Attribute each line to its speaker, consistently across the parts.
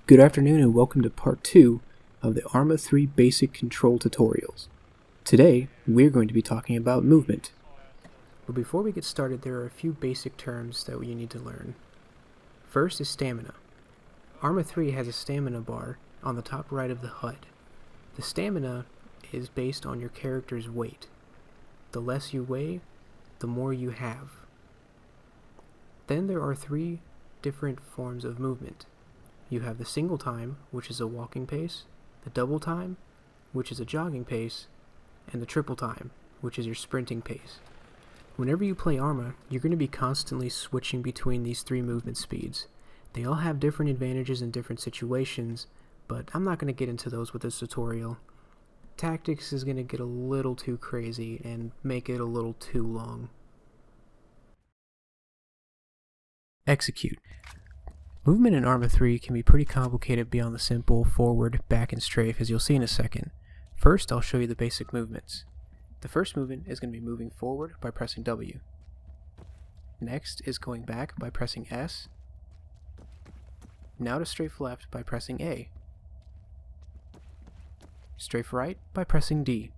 Speaker 1: Good afternoon and welcome to part 2 of the Arma 3 basic control tutorials. Today, we're going to be talking about movement. But before we get started, there are a few basic terms that you need to learn. First is stamina. Arma 3 has a stamina bar on the top right of the HUD. The stamina is based on your character's weight. The less you weigh, the more you have. Then there are 3 different forms of movement. You have the single time, which is a walking pace, the double time, which is a jogging pace, and the triple time, which is your sprinting pace. Whenever you play Arma, you're going to be constantly switching between these 3 movement speeds. They all have different advantages in different situations, but I'm not going to get into those with this tutorial. Tactics is going to get a little too crazy and make it a little too long. Execute. Movement in Arma 3 can be pretty complicated beyond the simple forward, back, and strafe, as you'll see in a second. First, I'll show you the basic movements. The first movement is going to be moving forward by pressing W. Next is going back by pressing S. Now to strafe left by pressing A. Strafe right by pressing D.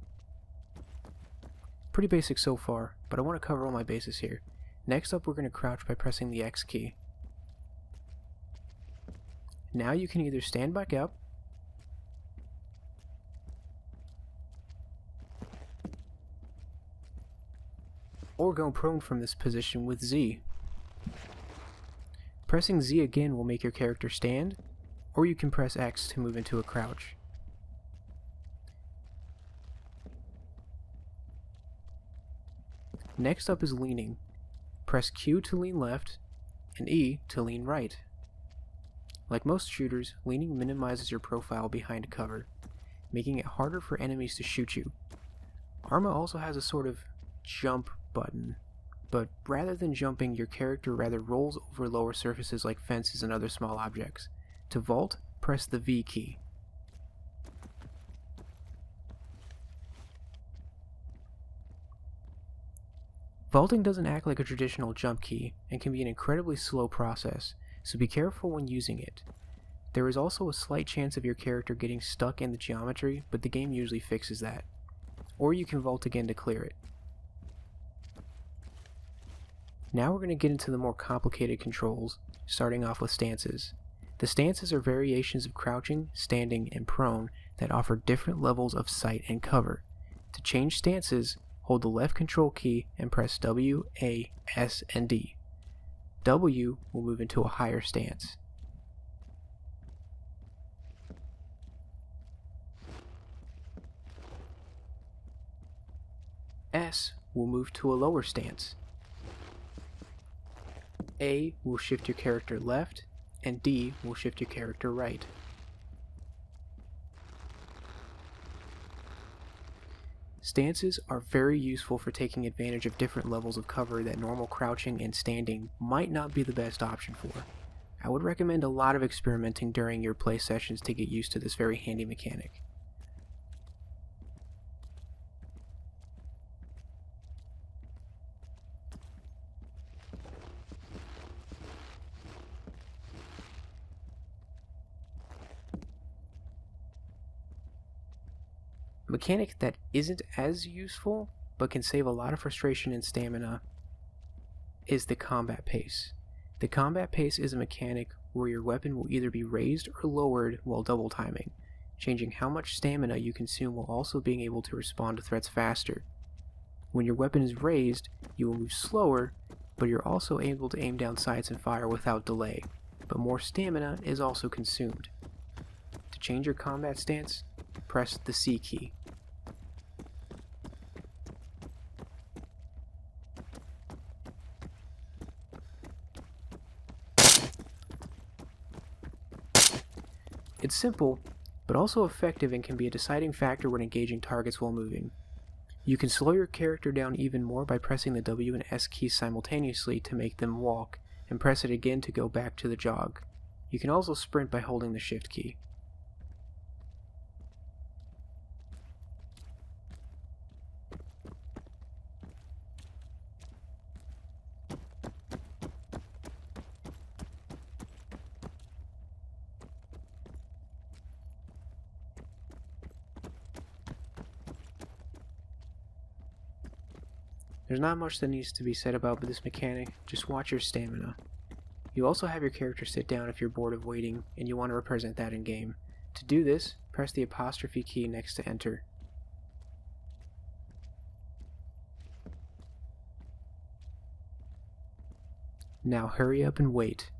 Speaker 1: Pretty basic so far, but I want to cover all my bases here. Next up, we're going to crouch by pressing the X key. Now you can either stand back up or go prone from this position with Z. Pressing Z again will make your character stand, or you can press X to move into a crouch. Next up is leaning. Press Q to lean left and E to lean right. Like most shooters, leaning minimizes your profile behind cover, making it harder for enemies to shoot you. Arma also has a sort of jump button, but rather than jumping, your character rather rolls over lower surfaces like fences and other small objects. To vault, press the V key. Vaulting doesn't act like a traditional jump key and can be an incredibly slow process, so be careful when using it. There is also a slight chance of your character getting stuck in the geometry, but the game usually fixes that. Or you can vault again to clear it. Now we're going to get into the more complicated controls, starting off with stances. The stances are variations of crouching, standing, and prone that offer different levels of sight and cover. To change stances, hold the left control key and press W, A, S, and D. W will move into a higher stance. S will move to a lower stance. A will shift your character left, and D will shift your character right. Stances are very useful for taking advantage of different levels of cover that normal crouching and standing might not be the best option for. I would recommend a lot of experimenting during your play sessions to get used to this very handy mechanic. A mechanic that isn't as useful, but can save a lot of frustration and stamina, is the combat pace. The combat pace is a mechanic where your weapon will either be raised or lowered while double timing, changing how much stamina you consume while also being able to respond to threats faster. When your weapon is raised, you will move slower, but you're also able to aim down sights and fire without delay, but more stamina is also consumed. To change your combat stance, press the C key. It's simple, but also effective and can be a deciding factor when engaging targets while moving. You can slow your character down even more by pressing the W and S keys simultaneously to make them walk, and press it again to go back to the jog. You can also sprint by holding the Shift key. There's not much that needs to be said about this mechanic, just watch your stamina. You also have your character sit down if you're bored of waiting and you want to represent that in game. To do this, press the apostrophe key next to enter. Now hurry up and wait.